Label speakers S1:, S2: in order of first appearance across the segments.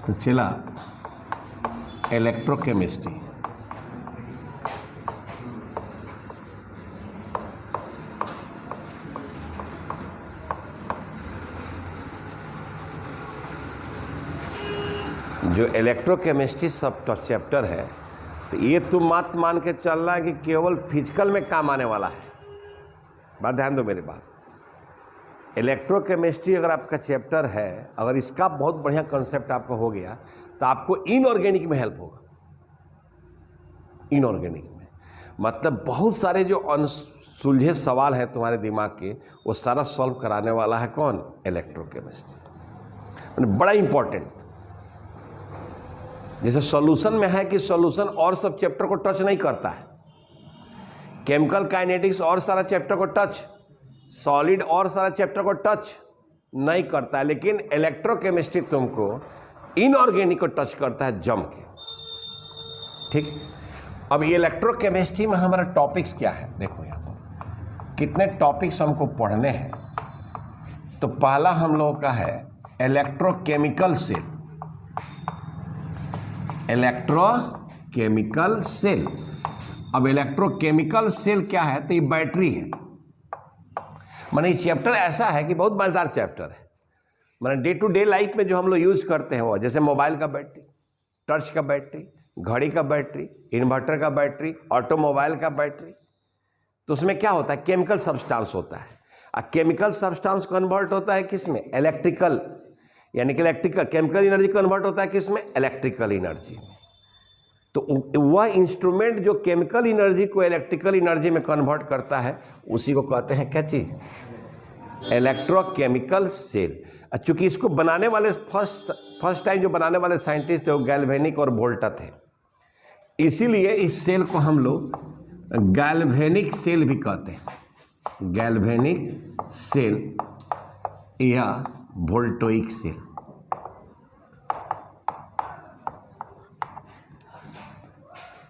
S1: तो चला इलेक्ट्रोकेमिस्ट्री। जो इलेक्ट्रोकेमिस्ट्री सब चैप्टर है, तो ये तुम मत मान के चलना है कि केवल फिजिकल में काम आने वाला है। बात ध्यान दो मेरी बात। इलेक्ट्रोकेमिस्ट्री अगर आपका चैप्टर है, अगर इसका बहुत बढ़िया कंसेप्ट आपको हो गया तो आपको इनऑर्गेनिक में हेल्प होगा। इनऑर्गेनिक में मतलब बहुत सारे जो अनसुलझे सवाल हैं तुम्हारे दिमाग के, वो सारा सॉल्व कराने वाला है कौन? इलेक्ट्रोकेमिस्ट्री। बड़ा इंपॉर्टेंट। जैसे सॉल्यूशन में है कि सॉल्यूशन और सब चैप्टर को टच नहीं करता है। केमिकल काइनेटिक्स और सारा चैप्टर को टच, सॉलिड और सारा चैप्टर को टच नहीं करता है, लेकिन इलेक्ट्रोकेमिस्ट्री तुमको इनऑर्गेनिक को टच करता है जम के। ठीक। अब ये इलेक्ट्रोकेमिस्ट्री में हमारा टॉपिक्स क्या है, देखो यहाँ पर कितने टॉपिक्स हमको पढ़ने हैं। तो पहला हम लोगों का है इलेक्ट्रोकेमिकल सेल। Electrochemical cell. अब इलेक्ट्रोकेमिकल सेल क्या है? तो ये बैटरी है। माने ये चैप्टर ऐसा है कि बहुत मजेदार चैप्टर है। माने डे टू डे लाइफ में जो हम लोग यूज करते हैं वो, जैसे मोबाइल का बैटरी, टर्च का बैटरी, घड़ी का बैटरी, इन्वर्टर का बैटरी, ऑटोमोबाइल का बैटरी, तो उसमें क्या होता है? केमिकल सब्सटेंस होता है। और केमिकल सब्सटेंस कन्वर्ट होता है किसमें? इलेक्ट्रिकल, यानी कि इलेक्ट्रिकल केमिकल एनर्जी कन्वर्ट होता है किसमें? Electrical energy. तो वह इंस्ट्रूमेंट जो केमिकल एनर्जी को इलेक्ट्रिकल एनर्जी में कन्वर्ट करता है, उसी को कहते हैं क्या चीज? Electrochemical cell. चूंकि इसको बनाने वाले फर्स्ट टाइम जो बनाने वाले साइंटिस्ट थे वो गैल्वेनिक और वोल्टा थे, इसीलिए इस सेल को हम लोग गैल्वेनिक सेल भी कहते हैं। गैल्वेनिक सेल या वोल्टोइक सेल।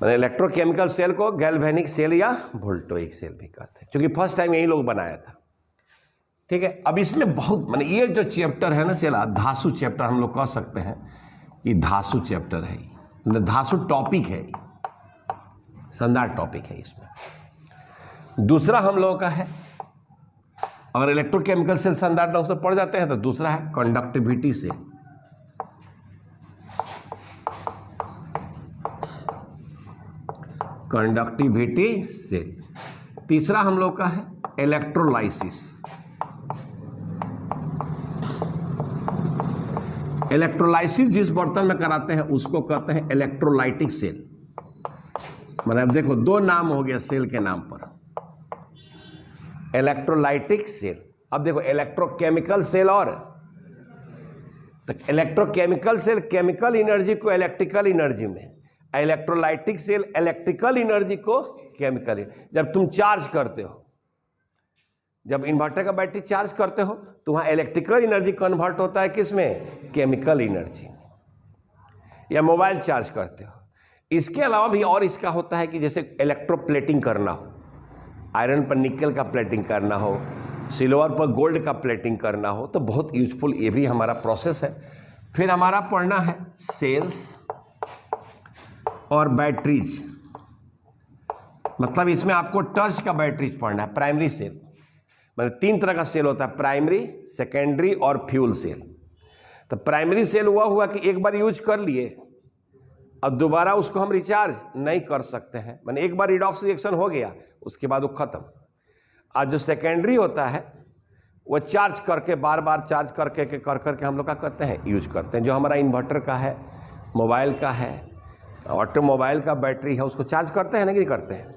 S1: मैंने इलेक्ट्रोकेमिकल सेल को गैल्वेनिक सेल या वोल्टोइक सेल भी कहते हैं, क्योंकि फर्स्ट टाइम यही लोग बनाया था। ठीक है। अब इसमें बहुत माने ये जो चैप्टर है ना, चला धासु चैप्टर हम लोग कह सकते हैं कि धासु चैप्टर है, धासु टॉपिक है, शानदार टॉपिक है। इसमें दूसरा हम लोगों का है, अगर इलेक्ट्रोकेमिकल सेल शानदार ढंग से पढ़ जाते हैं तो दूसरा है कंडक्टिविटी सेल। Conductivity cell. तीसरा हम लोग का है इलेक्ट्रोलाइसिस। इलेक्ट्रोलाइसिस जिस बर्तन में कराते हैं उसको कहते हैं इलेक्ट्रोलाइटिक सेल। मतलब देखो दो नाम हो गया सेल के नाम पर, इलेक्ट्रोलाइटिक सेल। अब देखो इलेक्ट्रोकेमिकल सेल और तो इलेक्ट्रोकेमिकल सेल केमिकल एनर्जी को इलेक्ट्रिकल एनर्जी में, इलेक्ट्रोलाइटिक सेल इलेक्ट्रिकल एनर्जी को केमिकल। जब तुम चार्ज करते हो, जब इन्वर्टर का बैटरी चार्ज करते हो तो वहां इलेक्ट्रिकल एनर्जी कन्वर्ट होता है किसमें? Chemical energy. या मोबाइल चार्ज करते हो। इसके अलावा भी और इसका होता है कि जैसे इलेक्ट्रोप्लेटिंग करना हो, आयरन पर निकल का प्लेटिंग करना हो, सिल्वर पर गोल्ड का प्लेटिंग करना हो, तो बहुत यूजफुल ये भी हमारा प्रोसेस है। फिर हमारा पढ़ना है सेल्स और बैटरीज। मतलब इसमें आपको टर्च का बैटरीज पढ़ना है। प्राइमरी सेल मतलब तीन तरह का सेल होता है, प्राइमरी, सेकेंडरी और फ्यूल सेल। तो प्राइमरी सेल हुआ कि एक बार यूज कर लिए, अब दोबारा उसको हम रिचार्ज नहीं कर सकते हैं। मैंने एक बार रिडॉक्स रिएक्शन हो गया उसके बाद वो खत्म। आज जो सेकेंडरी होता है वो चार्ज करके बार बार चार्ज करके हम लोग क्या करते हैं? यूज करते हैं। जो हमारा इन्वर्टर का है, मोबाइल का है, ऑटोमोबाइल का बैटरी है, उसको चार्ज करते हैं ना कि करते हैं।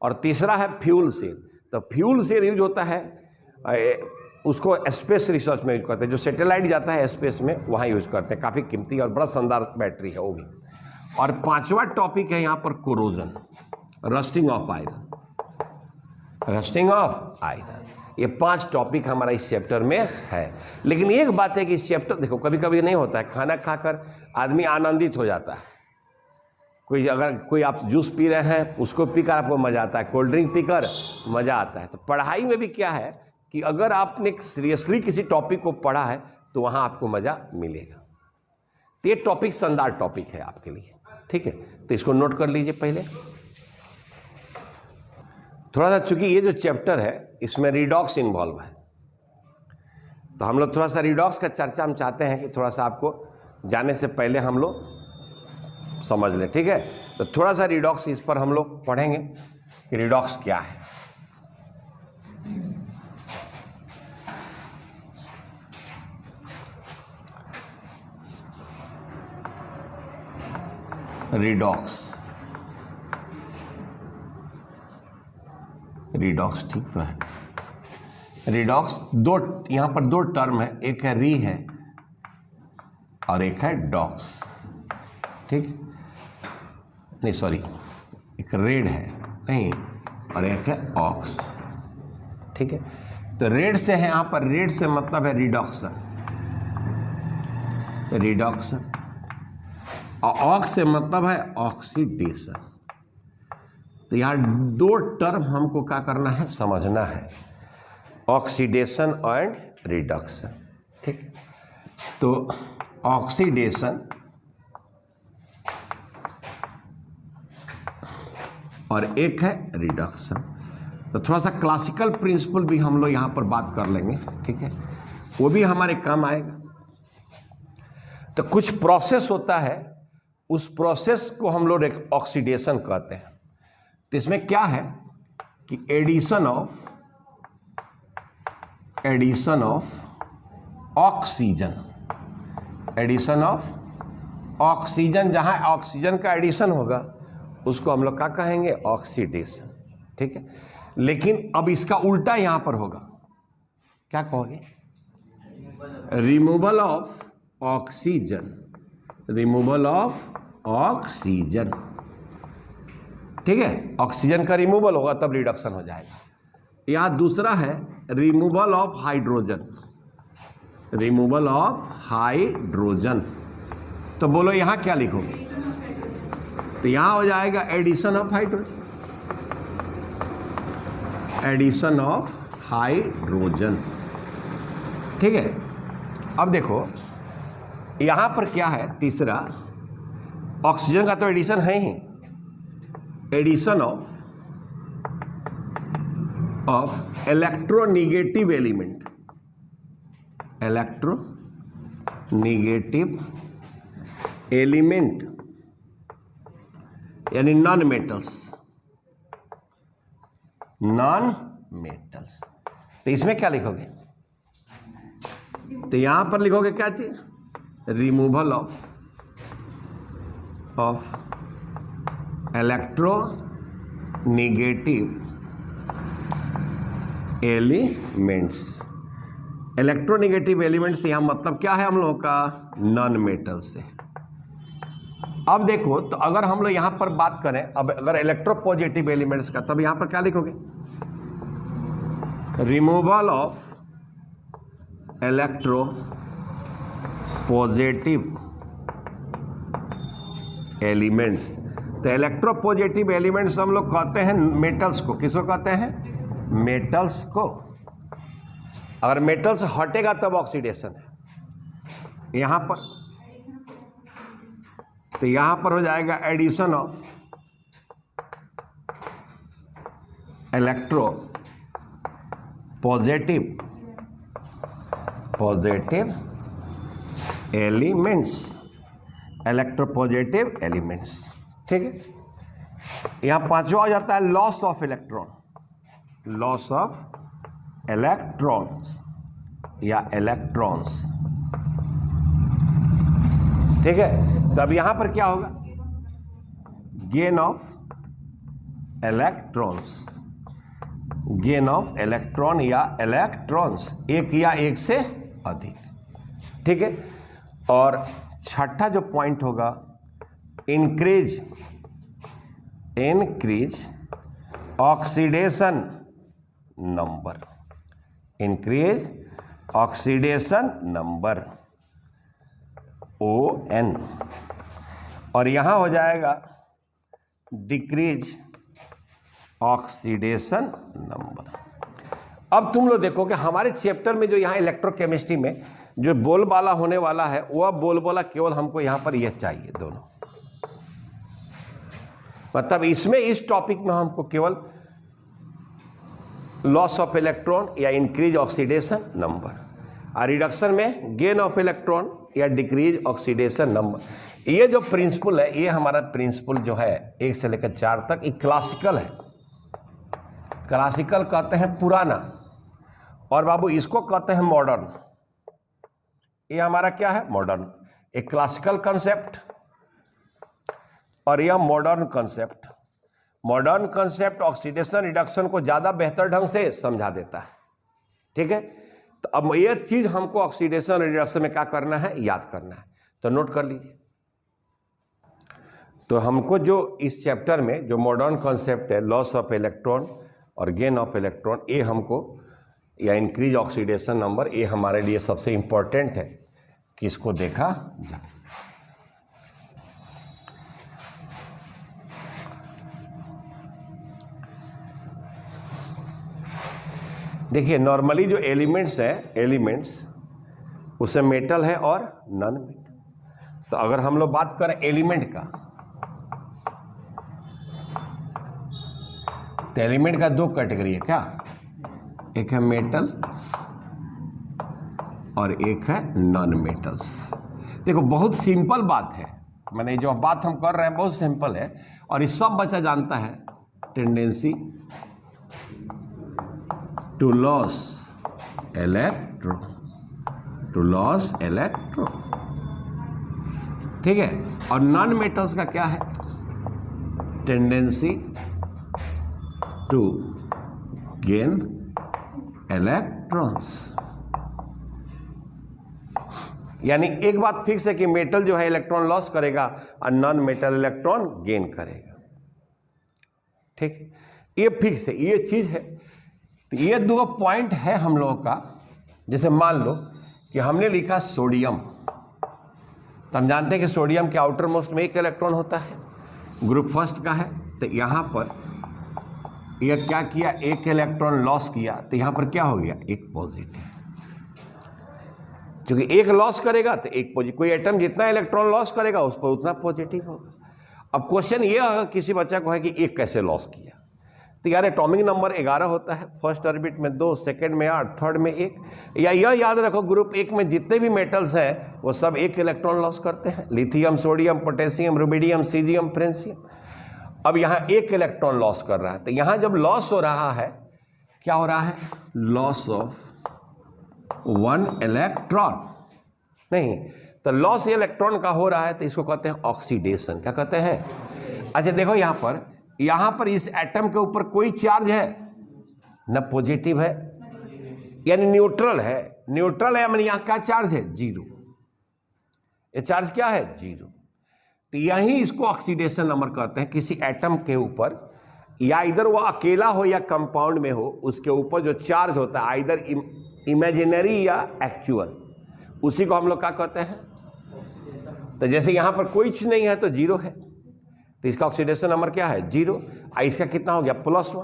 S1: और तीसरा है फ्यूल सेल। तो फ्यूल सेल यूज होता है, उसको स्पेस रिसर्च में यूज करते हैं। जो सैटेलाइट जाता है स्पेस में वहाँ यूज करते हैं। काफ़ी कीमती और बड़ा शानदार बैटरी है वो भी। और पांचवा टॉपिक है यहाँ पर corrosion, rusting of iron. Rusting of iron, ये 5 टॉपिक हमारा इस चैप्टर में है। लेकिन एक बात है कि इस चैप्टर देखो कभी कभी नहीं होता है, खाना खाकर आदमी आनंदित हो जाता है। कोई आप जूस पी रहे हैं उसको पीकर आपको मज़ा आता है, कोल्ड ड्रिंक पीकर मज़ा आता है। तो पढ़ाई में भी क्या है कि अगर आपने सीरियसली किसी टॉपिक को पढ़ा है तो वहाँ आपको मज़ा मिलेगा। तो ये टॉपिक शानदार टॉपिक है आपके लिए, ठीक है। तो इसको नोट कर लीजिए पहले थोड़ा सा, चूंकि ये जो चैप्टर है इसमें रिडॉक्स इन्वॉल्व है, तो हम लोग थोड़ा सा रिडॉक्स का चर्चा हम चाहते हैं कि थोड़ा सा आपको जाने से पहले हम लोग समझ लें, ठीक है। तो थोड़ा सा रिडॉक्स इस पर हम लोग पढ़ेंगे कि रिडॉक्स क्या है। रिडॉक्स ठीक तो है। रिडॉक्स दो, यहां पर दो टर्म है, एक है री है और एक है डॉक्स, ठीक नहीं सॉरी, एक रेड है नहीं और एक है ऑक्स, ठीक है। तो रेड से है, यहां पर रेड से मतलब है रिडॉक्सन, और ऑक्स से मतलब है ऑक्सीडेशन। तो यहाँ दो टर्म हमको क्या करना है, समझना है, ऑक्सीडेशन एंड रिडक्शन, ठीक। तो ऑक्सीडेशन और एक है रिडक्शन। तो थोड़ा सा क्लासिकल प्रिंसिपल भी हम लोग यहाँ पर बात कर लेंगे, ठीक है, वो भी हमारे काम आएगा। तो कुछ प्रोसेस होता है, उस प्रोसेस को हम लोग ऑक्सीडेशन कहते हैं। तो इसमें क्या है कि एडिशन ऑफ ऑक्सीजन, जहां ऑक्सीजन का एडिशन होगा उसको हम लोग क्या कहेंगे, ऑक्सीडेशन, ठीक है। लेकिन अब इसका उल्टा यहां पर होगा, क्या कहोगे, रिमूवल ऑफ ऑक्सीजन, ठीक है। ऑक्सीजन का रिमूवल होगा तब रिडक्शन हो जाएगा। यहां दूसरा है रिमूवल ऑफ हाइड्रोजन। तो बोलो यहां क्या लिखोगे, तो यहां हो जाएगा एडिशन ऑफ हाइड्रोजन, ठीक है। अब देखो यहां पर क्या है, तीसरा ऑक्सीजन का तो एडिशन है ही, एडिशन ऑफ इलेक्ट्रोनिगेटिव एलिमेंट यानी नॉन मेटल्स। तो इसमें क्या लिखोगे, तो यहां पर लिखोगे क्या चीज, रिमूवल ऑफ इलेक्ट्रोनिगेटिव एलिमेंट्स यहां मतलब क्या है हम लोगों का, नॉन मेटल से। अब देखो, तो अगर हम लोग यहां पर बात करें, अब अगर इलेक्ट्रोपॉजिटिव एलिमेंट्स का, तब यहां पर क्या लिखोगे, रिमूवल ऑफ इलेक्ट्रोपॉजिटिव एलिमेंट्स। तो इलेक्ट्रोपॉजिटिव एलिमेंट्स हम लोग कहते हैं मेटल्स को, किसको कहते हैं, मेटल्स को। अगर मेटल्स हटेगा तब ऑक्सीडेशन है यहां पर। तो यहां पर हो जाएगा एडिशन ऑफ इलेक्ट्रोपॉजिटिव एलिमेंट्स, ठीक है। यहां पांचवा हो जाता है लॉस ऑफ इलेक्ट्रॉन्स या इलेक्ट्रॉन्स, ठीक है। तो अब यहां पर क्या होगा, गेन ऑफ इलेक्ट्रॉन या इलेक्ट्रॉन्स, एक या एक से अधिक, ठीक है। और छठा जो पॉइंट होगा, इंक्रीज ऑक्सीडेशन नंबर, ON। और यहां हो जाएगा डिक्रीज ऑक्सीडेशन नंबर। अब तुम लोग देखो कि हमारे चैप्टर में जो यहां इलेक्ट्रोकेमिस्ट्री में जो बोलबाला होने वाला है वह बोलबाला केवल हमको यहां पर यह चाहिए दोनों, मतलब इसमें इस टॉपिक में हमको केवल लॉस ऑफ इलेक्ट्रॉन या इंक्रीज ऑक्सीडेशन नंबर, और रिडक्शन में गेन ऑफ इलेक्ट्रॉन या डिक्रीज ऑक्सीडेशन नंबर। ये जो प्रिंसिपल है, ये हमारा प्रिंसिपल जो है 1 से लेकर 4 तक, ये क्लासिकल है। क्लासिकल कहते हैं पुराना, और बाबू इसको कहते हैं मॉडर्न। ये हमारा क्या है? मॉडर्न। एक क्लासिकल कंसेप्ट और यह modern concept. Modern concept oxidation reduction को ज़्यादा बेहतर ढंग से समझा देता है, ठीक है। तो अब यह चीज़ हमको ऑक्सीडेशन रिडक्शन में क्या करना है, याद करना है, तो नोट कर लीजिए। तो हमको जो इस चैप्टर में जो मॉडर्न कंसेप्ट है, लॉस ऑफ इलेक्ट्रॉन और गेन ऑफ इलेक्ट्रॉन, ये हमको या इंक्रीज ऑक्सीडेशन नंबर, ये हमारे लिए सबसे इम्पोर्टेंट है कि इसको देखा जाए। देखिए नॉर्मली जो एलिमेंट्स है, एलिमेंट्स उसमें मेटल है और नॉन मेटल। तो अगर हम लोग बात करें एलिमेंट का, तो एलिमेंट का 2 कैटेगरी है क्या? एक है मेटल और एक है नॉन मेटल्स। देखो बहुत सिंपल बात है, मैंने जो बात हम कर रहे हैं बहुत सिंपल है, और ये सब बच्चा जानता है। Tendency to loss electron, to loss electron, ठीक है। और नॉन मेटल्स का क्या है? Tendency to gain electrons. यानी एक बात फिक्स है कि मेटल जो है इलेक्ट्रॉन लॉस करेगा और नॉन मेटल इलेक्ट्रॉन गेन करेगा, ठीक। ये फिक्स है, ये चीज है। तो ये 2 पॉइंट है हम लोगों का। जैसे मान लो कि हमने लिखा सोडियम, तो हम जानते हैं कि सोडियम के आउटर मोस्ट में 1 इलेक्ट्रॉन होता है, ग्रुप फर्स्ट का है। तो यहाँ पर यह क्या किया, 1 इलेक्ट्रॉन लॉस किया, तो यहाँ पर क्या हो गया, 1 पॉजिटिव। क्योंकि 1 लॉस करेगा तो 1 पॉजिटिव, कोई एटम जितना इलेक्ट्रॉन लॉस करेगा उस पर उतना पॉजिटिव होगा। अब क्वेश्चन ये अगर किसी बच्चा को है कि 1 कैसे लॉस किया, तो यार एटॉमिक नंबर 11 होता है, फर्स्ट ऑर्बिट में 2, सेकंड में 8, थर्ड में 1। या यह याद रखो ग्रुप 1 में जितने भी मेटल्स हैं वो सब 1 इलेक्ट्रॉन लॉस करते हैं, lithium, sodium, potassium, rubidium, caesium, francium. अब यहाँ 1 इलेक्ट्रॉन लॉस कर रहा है, तो यहाँ जब लॉस हो रहा है, क्या हो रहा है, लॉस ऑफ 1 इलेक्ट्रॉन, नहीं तो लॉस इलेक्ट्रॉन का हो रहा है, तो इसको कहते हैं ऑक्सीडेशन। क्या कहते हैं? अच्छा देखो यहाँ पर इस एटम के ऊपर कोई चार्ज है न, पॉजिटिव है यानी न्यूट्रल है। न्यूट्रल है यानी यहाँ क्या चार्ज है, 0। ये चार्ज क्या है, 0। तो यही इसको ऑक्सीडेशन नंबर कहते हैं। किसी एटम के ऊपर या इधर वो अकेला हो या कंपाउंड में हो, उसके ऊपर जो चार्ज होता है आइदर इमेजिनरी या एक्चुअल, उसी को हम लोग क्या कहते हैं। तो जैसे यहाँ पर कोई चीज नहीं है तो 0 है, तो इसका ऑक्सीडेशन नंबर क्या है, 0। इसका कितना हो गया, +1।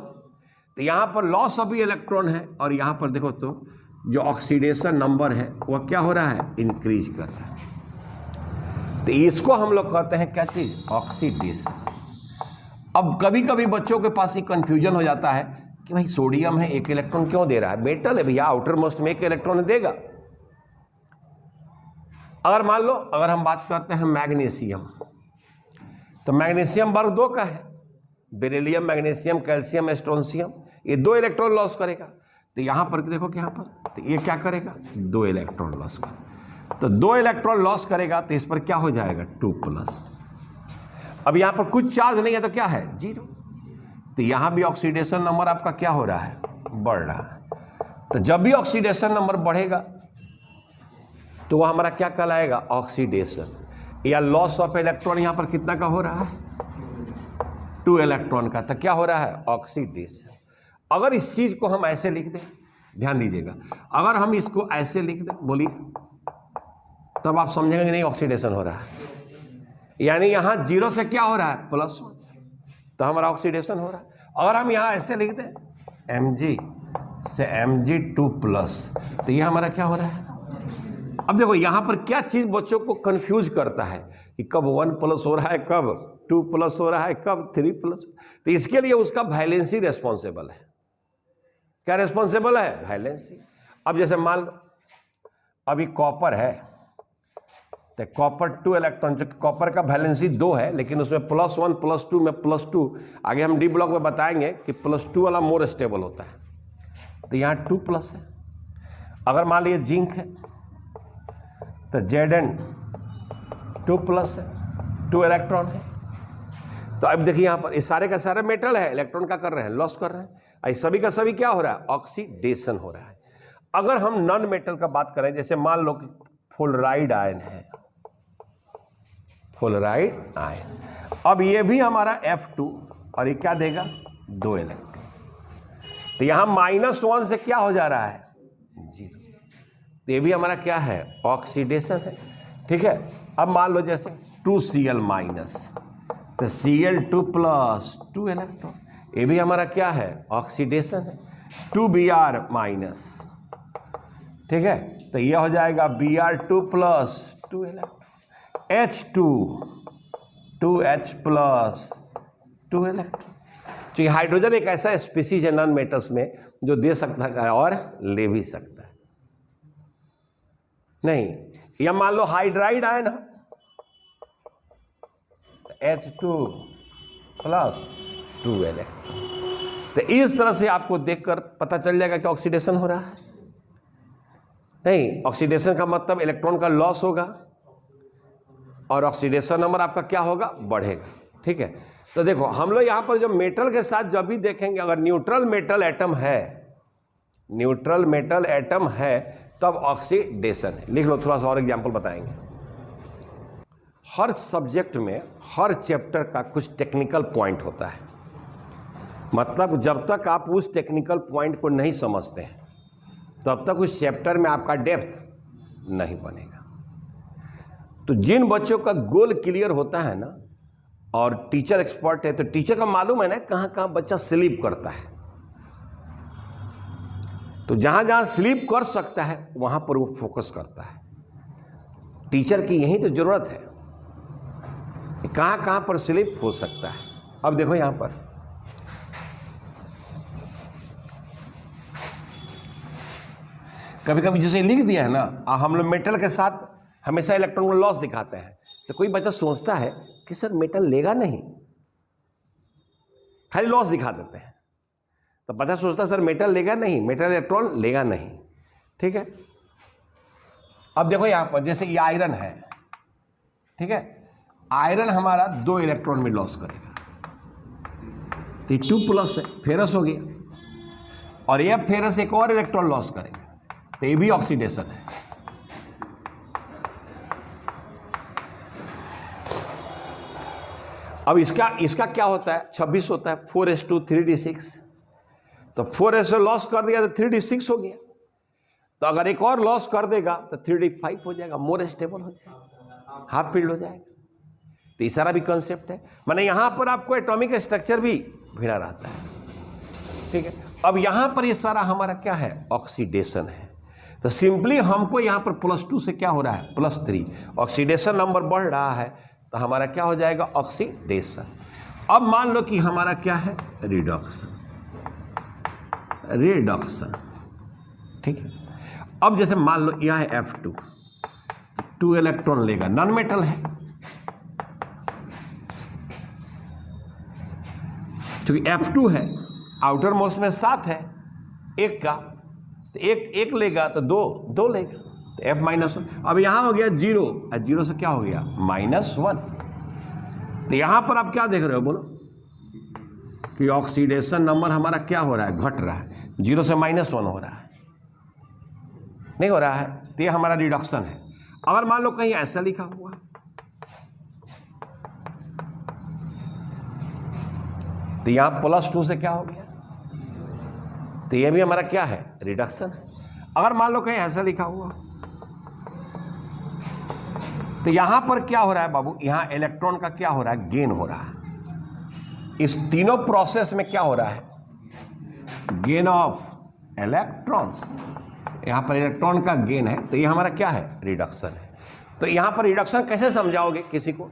S1: तो यहाँ पर लॉस ऑफ इलेक्ट्रॉन है, और यहाँ पर देखो तो जो ऑक्सीडेशन नंबर है वह क्या हो रहा है, इंक्रीज कर रहा है। तो इसको हम लोग कहते हैं क्या चीज, ऑक्सीडेशन। अब कभी कभी बच्चों के पास ही कंफ्यूजन हो जाता है कि भाई सोडियम है 1 इलेक्ट्रॉन क्यों दे रहा है, मेटल है भैया, आउटर मोस्ट में 1 इलेक्ट्रॉन देगा। अगर मान लो अगर हम बात करते हैं मैग्नीशियम, तो मैग्नीशियम वर्ग 2 का है, बेरिलियम, मैग्नीशियम, कैल्शियम, स्ट्रोंशियम, ये 2 इलेक्ट्रॉन लॉस करेगा। तो यहाँ पर देखो कि यहाँ पर तो ये क्या करेगा, 2 इलेक्ट्रॉन लॉस करेगा। तो 2 इलेक्ट्रॉन लॉस करेगा तो इस पर क्या हो जाएगा, 2+। अब यहाँ पर कुछ चार्ज नहीं है तो क्या है, 0। तो यहाँ भी ऑक्सीडेशन नंबर आपका क्या हो रहा है, बढ़ रहा है। तो जब भी ऑक्सीडेशन नंबर बढ़ेगा तो वह हमारा क्या कहलाएगा, ऑक्सीडेशन। या लॉस ऑफ इलेक्ट्रॉन यहाँ पर कितना का हो रहा है, 2 इलेक्ट्रॉन का, तो क्या हो रहा है, ऑक्सीडेशन। अगर इस चीज को हम ऐसे लिख दें, ध्यान दीजिएगा, अगर हम इसको ऐसे लिख दें, बोलिए, तब आप समझेंगे कि नहीं ऑक्सीडेशन हो रहा है। यानी यहाँ 0 से क्या हो रहा है, +1, तो हमारा ऑक्सीडेशन हो रहा है। अगर हम यहाँ ऐसे लिख दें Mg से Mg2+, तो ये हमारा क्या हो रहा है, अब देखो यहां पर क्या चीज बच्चों को कंफ्यूज करता है कि कब 1+ हो रहा है, कब 2+ हो रहा है, कब 3+। तो इसके लिए उसका वैलेंसी रेस्पॉन्सिबल है। क्या रेस्पॉन्सिबल है? वैलेंसी। अब जैसे मान लो अभी कॉपर है, तो कॉपर 2 इलेक्ट्रॉन, जो कॉपर का वैलेंसी 2 है, लेकिन उसमें +1 +2 में +2, आगे हम डी ब्लॉक में बताएंगे कि +2 वाला मोर स्टेबल होता है, तो यहाँ 2+ है। अगर मान लीजिए जिंक है तो Zn 2+ है, 2 इलेक्ट्रॉन है। तो अब देखिए यहाँ पर ये सारे का सारे मेटल है, इलेक्ट्रॉन का कर रहे हैं, लॉस कर रहे हैं। इस सभी का सभी क्या हो रहा है? ऑक्सीडेशन हो रहा है। अगर हम नॉन मेटल का बात करें, जैसे मान लो कि फ्लोराइड आयन है, फ्लोराइड आयन, अब ये भी हमारा F2 और ये क्या देगा? 2 इलेक्ट्रॉन। तो यहां -1 से क्या हो जा रहा है? 0। तो ये भी हमारा क्या है? ऑक्सीडेशन है। ठीक है। अब मान लो जैसे 2Cl-, तो Cl2+, 2 इलेक्ट्रॉन, ये भी हमारा क्या है? ऑक्सीडेशन है। 2Br-, ठीक है, तो ये हो जाएगा Br2+, 2 electron. H2, 2H+, 2 electron. तो ये हाइड्रोजन एक ऐसा स्पीसीज है नॉन मेटल्स में जो दे सकता है और ले भी सकता है। नहीं, या मान लो हाइड्राइड आयन है, H2+, 2 इलेक्ट्रॉन। तो इस तरह से आपको देखकर पता चल जाएगा कि ऑक्सीडेशन हो रहा है। नहीं, ऑक्सीडेशन का मतलब इलेक्ट्रॉन का लॉस होगा और ऑक्सीडेशन नंबर आपका क्या होगा? बढ़ेगा। ठीक है। तो देखो हम लोग यहाँ पर जो मेटल के साथ जब भी देखेंगे, अगर न्यूट्रल मेटल एटम है, न्यूट्रल मेटल एटम है, तब ऑक्सीडेशन है। लिख लो, थोड़ा सा और एग्जाम्पल बताएंगे। हर सब्जेक्ट में, हर चैप्टर का कुछ टेक्निकल पॉइंट होता है। मतलब जब तक आप उस टेक्निकल पॉइंट को नहीं समझते हैं तब तक उस चैप्टर में आपका डेप्थ नहीं बनेगा। तो जिन बच्चों का गोल क्लियर होता है ना, और टीचर एक्सपर्ट है, तो टीचर का मालूम है ना कहाँ कहाँ बच्चा स्लीप करता है। तो जहाँ जहाँ स्लीप कर सकता है वहाँ पर वो फोकस करता है। टीचर की यही तो जरूरत है, कहाँ कहाँ पर स्लीप हो सकता है। अब देखो यहाँ पर कभी कभी जैसे लिख दिया है ना, हम लोग मेटल के साथ हमेशा इलेक्ट्रॉन को लॉस दिखाते हैं, तो कोई बच्चा सोचता है कि सर मेटल लेगा नहीं, खाली लॉस दिखा देते हैं। तो बच्चा सोचता है सर मेटल लेगा नहीं, मेटल इलेक्ट्रॉन लेगा नहीं। ठीक है। अब देखो यहां पर जैसे ये आयरन है, ठीक है, आयरन हमारा 2 इलेक्ट्रॉन में लॉस करेगा, तो 2+ है, फेरस हो गया, और ये फेरस एक और इलेक्ट्रॉन लॉस करेगा, तो ये भी ऑक्सीडेशन है। अब इसका क्या होता है? 26 होता है, 4s2 3d6, तो 4s से लॉस कर दिया तो 3d6 हो गया। तो अगर एक और लॉस कर देगा तो 3d5 हो जाएगा, मोर स्टेबल हो जाएगा, हाफ फील्ड हो जाएगा। तो ये सारा भी कंसेप्ट है, माने यहां पर आपको एटॉमिक स्ट्रक्चर भी भिड़ा रहता है। ठीक है। अब यहां पर ये सारा हमारा क्या है? ऑक्सीडेशन है। तो सिंपली हमको यहां पर +2 से क्या हो रहा है? +3। ऑक्सीडेशन नंबर बढ़ रहा है तो हमारा क्या हो जाएगा? ऑक्सीडेशन। अब मान लो कि हमारा क्या है? Reduction, reduction. ठीक है। अब जैसे मान लो यह है F2, 2 इलेक्ट्रॉन लेगा, नॉन मेटल है, क्योंकि F2 है, आउटर मोस्ट में 7 है, 1 का, तो एक लेगा तो 2 लेगा, तो F-1। अब यहां हो गया 0, 0 से क्या हो गया? -1। तो यहां पर आप क्या देख रहे हो? बोलो कि ऑक्सीडेशन नंबर हमारा क्या हो रहा है? घट रहा है। 0 से -1 हो रहा है, नहीं हो रहा है, तो ये हमारा रिडक्शन है। अगर मान लो कहीं ऐसा लिखा हुआ, तो यहां +2 से क्या हो गया? तो ये भी हमारा क्या है? रिडक्शन है। अगर मान लो कहीं ऐसा लिखा हुआ, तो यहां पर क्या हो रहा है बाबू? यहां इलेक्ट्रॉन का क्या हो रहा है? गेन हो रहा है। इस तीनों प्रोसेस में क्या हो रहा है? Gain of electrons. यहाँ पर इलेक्ट्रॉन का गेन है, तो ये हमारा क्या है, रिडक्शन है। तो यहाँ पर रिडक्शन कैसे समझाओगे किसी को?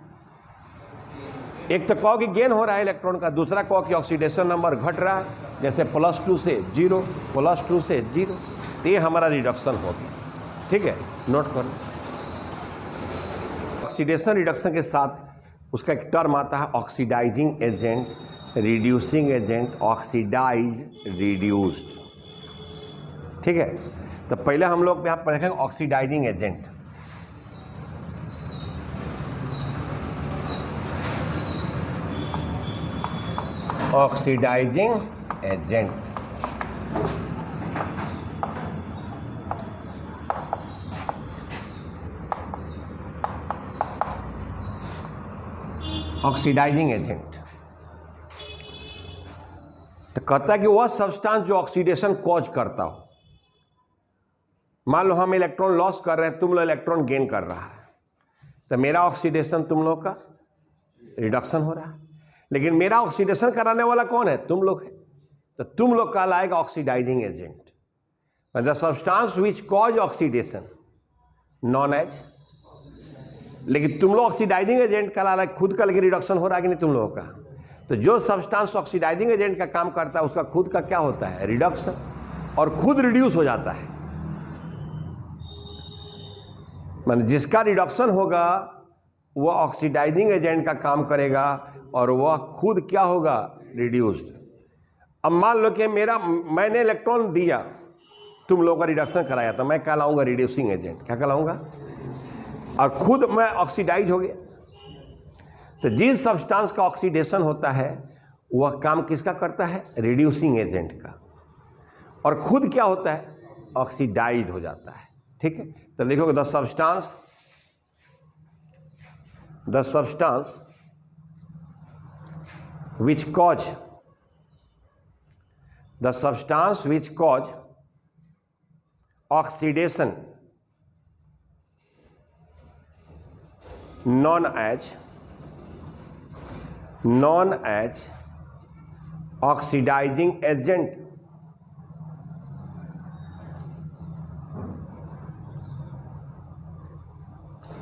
S1: एक तो कहो कि गेन हो रहा है इलेक्ट्रॉन का, दूसरा कहो कि ऑक्सीडेशन नंबर घट रहा है, जैसे +2 से 0, +2 से 0, तो ये हमारा रिडक्शन हो गया। ठीक है, नोट कर लो। ऑक्सीडेशन रिडक्शन के साथ उसका एक टर्म आता है oxidizing agent, reducing agent, oxidize, reduced. ठीक है, तो पहले हम लोग यहाँ पर देखेंगे oxidizing agent. Oxidizing agent, oxidizing agent तो कहता है कि वह सब्सटेंस जो ऑक्सीडेशन कॉज करता हो। मान लो हम इलेक्ट्रॉन लॉस कर रहे हैं, तुम लोग इलेक्ट्रॉन गेन कर रहा है, तो मेरा ऑक्सीडेशन तुम लोग का रिडक्शन हो रहा है, लेकिन मेरा ऑक्सीडेशन कराने वाला कौन है, तुम लोग है, तो तुम लोग कहलाएगा oxidizing agent. The substance which cause oxidation known as, लेकिन तुम लोग ऑक्सीडाइजिंग एजेंट कहला रहा है, खुद का लेकिन रिडक्शन हो रहा है कि नहीं तुम लोगों का। तो जो सब्सटेंस ऑक्सीडाइजिंग एजेंट का काम करता है उसका खुद का क्या होता है, रिडक्शन, और खुद रिड्यूस हो जाता है। मान जिसका रिडक्शन होगा वह ऑक्सीडाइजिंग एजेंट का काम करेगा और वह खुद क्या होगा, रिड्यूस्ड। अब मान लो कि मैंने इलेक्ट्रॉन दिया, तुम लोगों का रिडक्शन कराया, तो मैं कहलाऊंगा रिड्यूसिंग एजेंट। क्या कहलाऊंगा? और खुद मैं ऑक्सीडाइज हो गया। तो जिस सब्सटेंस का ऑक्सीडेशन होता है वह काम किसका करता है, रिड्यूसिंग एजेंट का, और खुद क्या होता है, ऑक्सीडाइज हो जाता है। ठीक है, तो लिखोगे the substance which cause oxidation known as oxidizing agent।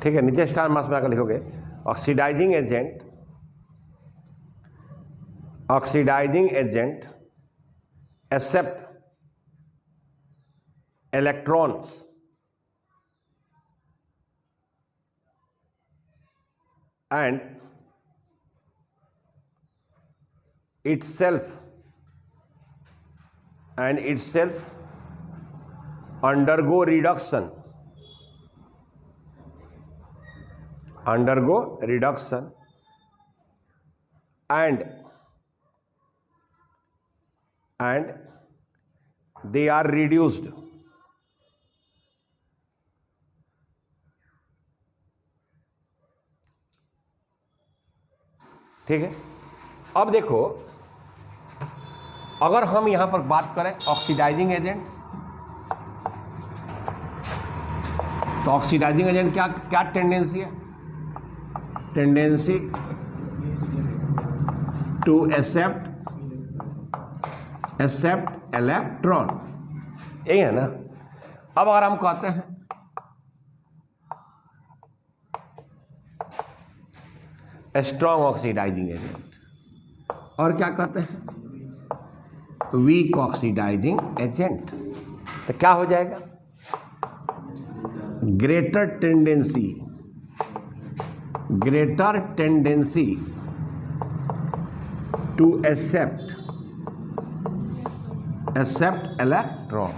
S1: ठीक है, नीचे स्टार मार्क्स में आकर लिखोगे oxidizing agent accept electrons and itself undergo reduction and they are reduced। ठीक है, अब देखो अगर हम यहां पर बात करें ऑक्सीडाइजिंग एजेंट, तो ऑक्सीडाइजिंग एजेंट क्या टेंडेंसी है, टेंडेंसी टू एक्सेप्ट इलेक्ट्रॉन, यही है ना। अब अगर हम कहते हैं स्ट्रॉन्ग ऑक्सीडाइजिंग एजेंट, और क्या कहते हैं, वीक ऑक्सीडाइजिंग एजेंट, तो क्या हो जाएगा, greater tendency to accept electron,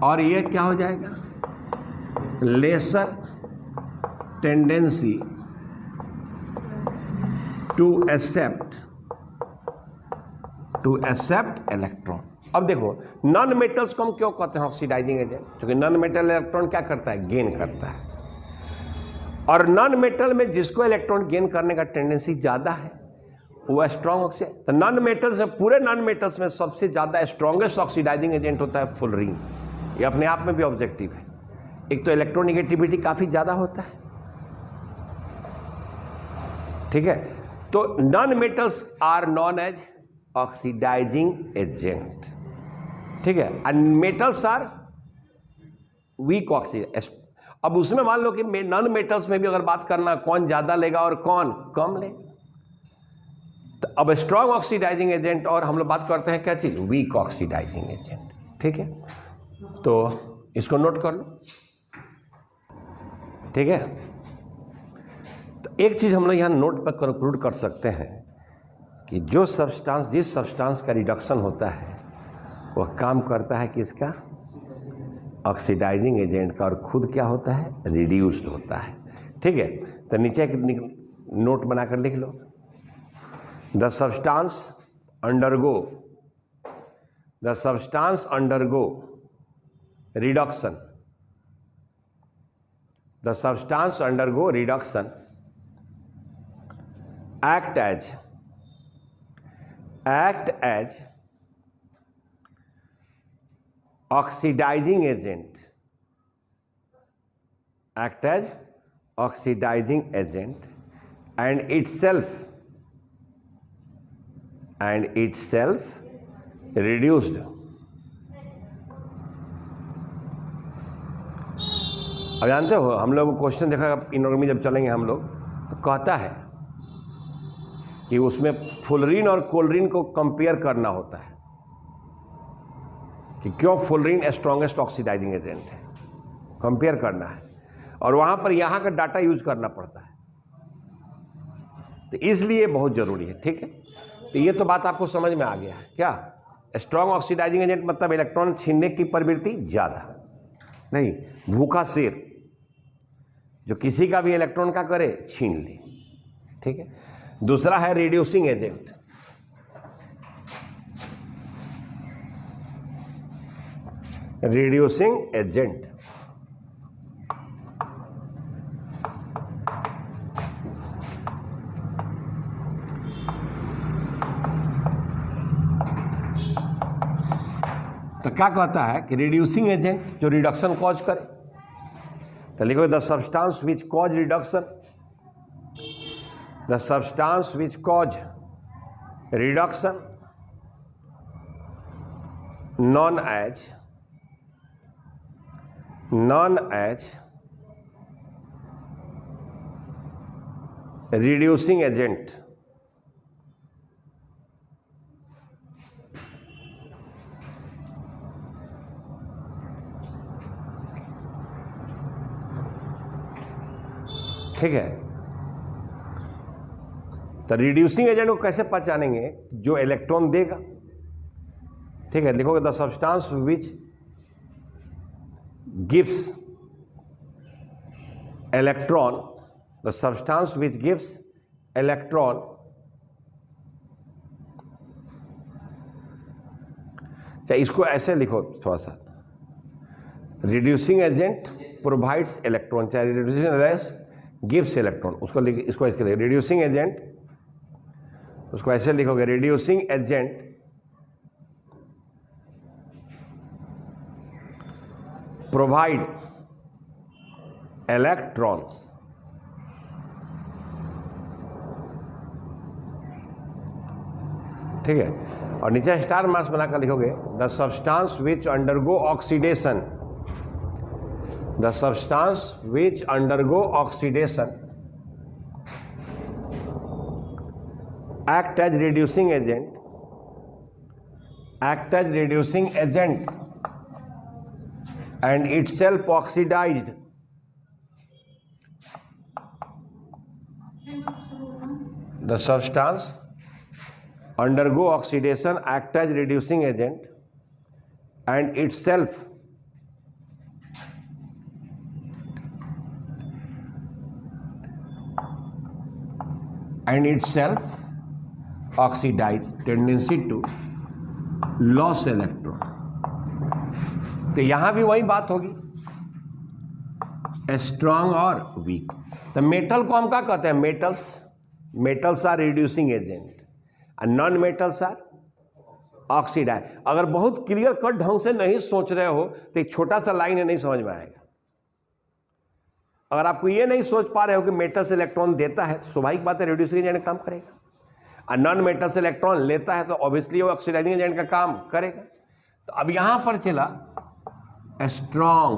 S1: और ये क्या हो जाएगा, lesser tendency to accept electron. अब देखो नॉन मेटल्स को हम क्यों कहते हैं ऑक्सीडाइजिंग एजेंट, क्योंकि नॉन मेटल इलेक्ट्रॉन क्या करता है, गेन करता है, और नॉन मेटल में जिसको इलेक्ट्रॉन गेन करने का टेंडेंसी ज़्यादा है वो स्ट्रॉन्ग ऑक्सीडाइज। तो नॉन मेटल्स में, पूरे नॉन मेटल्स में सबसे ज़्यादा स्ट्रॉन्गेस्ट ऑक्सीडाइजिंग एजेंट होता है फुलरिन। ये अपने आप में भी ऑब्जेक्टिव है, एक तो इलेक्ट्रोनिगेटिविटी काफ़ी ज़्यादा होता है। ठीक है, तो non metals are known as oxidizing agent. ठीक है, and metals are weak oxidize. अब उसमें मान लो कि नॉन मेटल्स में भी अगर बात करना कौन ज्यादा लेगा और कौन कम लेगा, तो अब स्ट्रॉन्ग ऑक्सीडाइजिंग एजेंट और हम लोग बात करते हैं क्या चीज, वीक ऑक्सीडाइजिंग एजेंट। ठीक है, तो इसको नोट कर लो। ठीक है, तो एक चीज हम लोग यहां नोट पर कंक्लूड कर सकते हैं कि जो सब्सटेंस, जिस सब्सटेंस का रिडक्शन होता है वह काम करता है किसका, ऑक्सीडाइजिंग एजेंट का, और खुद क्या होता है, रिड्यूस्ड होता है। ठीक है, तो नीचे एक नोट बनाकर लिख लो, the substance undergo reduction, the substance undergo reduction act as oxidizing agent, act as oxidizing agent and itself reduced। अब जानते हो हम लोग क्वेश्चन देखा इनऑर्गेनिक जब चलेंगे हम लोग, तो कहता है कि उसमें फुलरीन और कोलरीन को कंपेयर करना होता है कि क्यों फुलरीन स्ट्रॉन्गेस्ट ऑक्सीडाइजिंग एजेंट है, कंपेयर करना है, और वहां पर यहां का डाटा यूज करना पड़ता है, तो इसलिए बहुत जरूरी है। ठीक है, तो ये तो बात आपको समझ में आ गया है क्या, स्ट्रॉन्ग ऑक्सीडाइजिंग एजेंट मतलब इलेक्ट्रॉन छीनने की प्रवृत्ति ज्यादा नहीं, भूखा शेर जो किसी का भी इलेक्ट्रॉन का करे छीन ले। ठीक है, दूसरा है रिड्यूसिंग एजेंट, रिड्यूसिंग एजेंट तो क्या कहता है कि रिड्यूसिंग एजेंट जो रिडक्शन कॉज करे, तो लिखो the substance which cause reduction, the substance which cause reduction known as reducing agent। ठीक है, तो रिड्यूसिंग एजेंट को कैसे पहचानेंगे, जो इलेक्ट्रॉन देगा। ठीक है, लिखोगे the substance which gives electron, the substance which gives electron चाहे इसको ऐसे लिखो थोड़ा सा, रिड्यूसिंग एजेंट प्रोवाइड्स इलेक्ट्रॉन, चाहे रिड्यूसिंग एजेंट गिव्स इलेक्ट्रॉन, उसको इसको ऐसे लिखो रिड्यूसिंग एजेंट, उसको ऐसे लिखोगे रिड्यूसिंग एजेंट प्रोवाइड इलेक्ट्रॉन्स। ठीक है, और नीचे स्टार मार्क्स बनाकर लिखोगे the substance which undergo oxidation, the substance which undergo oxidation act as reducing agent and itself oxidized, the substance undergo oxidation, act as reducing agent and itself oxidize, tendency to lose electron। तो यहां भी वही बात होगी, strong और week. तो metal को हम क्या कहते हैं, मेटल्स आर रिड्यूसिंग एजेंट और नॉन मेटल्स आर ऑक्सीडाइज। अगर बहुत क्लियर कट ढंग से नहीं सोच रहे हो तो एक छोटा सा लाइन है, नहीं समझ में आएगा। अगर आपको ये नहीं सोच पा रहे हो कि मेटल से इलेक्ट्रॉन देता है तो स्वाभाविक बात है रिड्यूसिंग एजेंट काम करेगा, और नॉन मेटल से इलेक्ट्रॉन लेता है तो ऑब्वियसली वो ऑक्सीडाइजिंग एजेंट का काम करेगा। तो अब यहां पर चला strong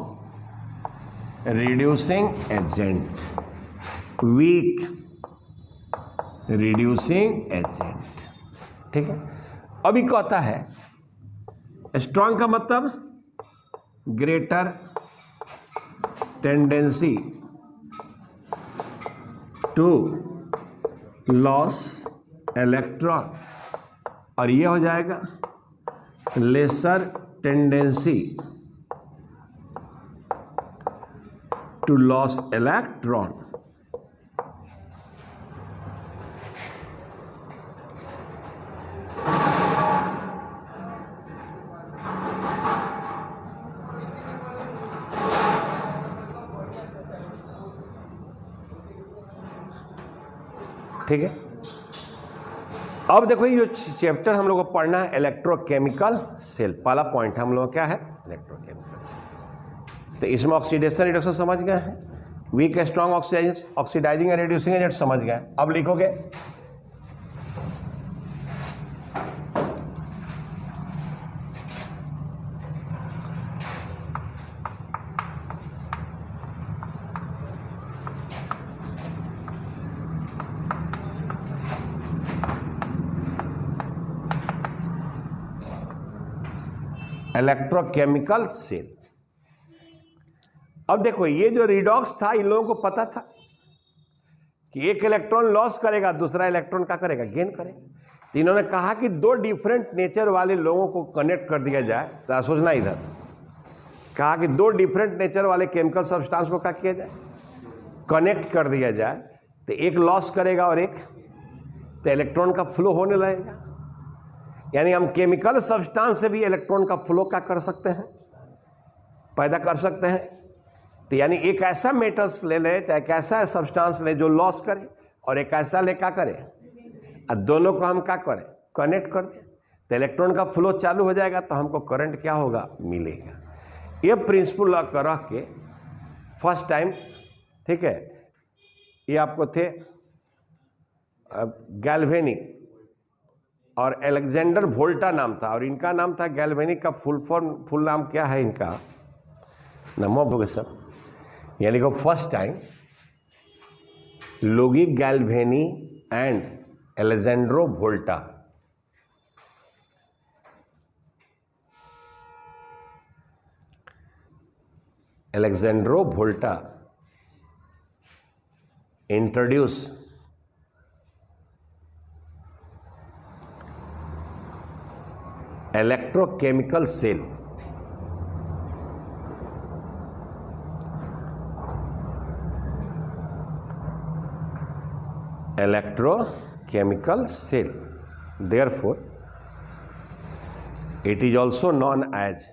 S1: reducing agent, weak reducing agent. ठीक है, अभी कहता है स्ट्रॉन्ग का मतलब greater tendency to loss electron, और ये हो जाएगा lesser tendency to loss electron. ठीक है, अब देखो ये जो चैप्टर हम लोग को पढ़ना है इलेक्ट्रोकेमिकल सेल, पहला पॉइंट हम लोग क्या है इलेक्ट्रोकेमिकल सेल। तो इसमें ऑक्सीडेशन रिडक्शन समझ गए हैं, weak strong oxidizing and reducing agent समझ गए। अब लिखोगे इलेक्ट्रोकेमिकल सेल। अब देखो ये जो रिडॉक्स था, इन लोगों को पता था कि एक इलेक्ट्रॉन लॉस करेगा, दूसरा इलेक्ट्रॉन क्या करेगा, गेन करेगा। तो इन्होंने कहा कि दो डिफरेंट नेचर वाले लोगों को कनेक्ट कर दिया जाए। तो सोचना इधर कहा कि दो डिफरेंट नेचर वाले केमिकल सब्सटेंस को क्या किया जाए, कनेक्ट कर दिया जाए। तो एक लॉस करेगा और एक, तो इलेक्ट्रॉन का फ्लो होने लगेगा। यानी हम केमिकल सब्सटेंस से भी इलेक्ट्रॉन का फ्लो क्या कर सकते हैं, पैदा कर सकते हैं। तो यानी एक ऐसा मेटल्स ले ले, चाहे एक ऐसा सब्सटेंस ले जो लॉस करे, और एक ऐसा ले क्या करे, और दोनों को हम क्या करें, कनेक्ट कर दें, तो इलेक्ट्रॉन का फ्लो चालू हो जाएगा, तो हमको करंट क्या होगा, मिलेगा। ये प्रिंसिपल लॉ कर रख के फर्स्ट टाइम, ठीक है, ये आपको थे गैल्वेनिक और अलेक्जेंडर वोल्टा नाम था, और इनका नाम था गैल्वेनिक का फुल नाम क्या है इनका, नमो प्रोफेसर। यानी कि first time Luigi Galvani and Alessandro Volta, Alessandro Volta introduce electrochemical cell. Electrochemical cell, therefore it is also known as,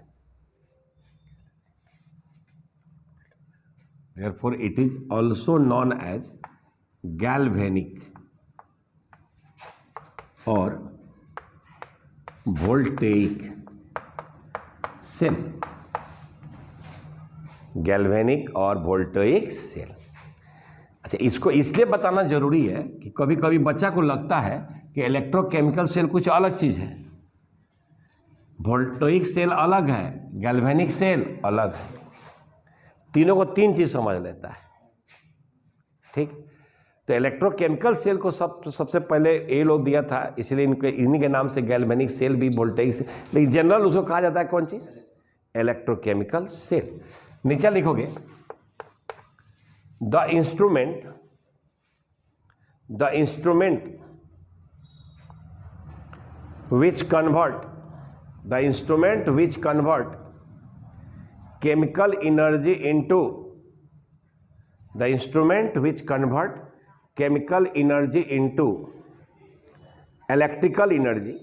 S1: therefore it is also known as galvanic or voltaic cell, galvanic और voltaic cell। अच्छा, इसको इसलिए बताना जरूरी है कि कभी कभी बच्चा को लगता है कि इलेक्ट्रोकेमिकल सेल कुछ अलग चीज है, वोल्टेइक सेल अलग है, गैल्वेनिक सेल अलग है। तीनों को तीन चीज समझ लेता है। ठीक, तो इलेक्ट्रोकेमिकल सेल को सबसे पहले ये लोग दिया था, इसलिए इन्हीं के नाम से गैल्वेनिक सेल भी, वोल्टेइक सेल, लेकिन जनरल उसको कहा जाता है कौन चीज, इलेक्ट्रोकेमिकल सेल। नीचे लिखोगे the instrument which convert chemical energy into electrical energy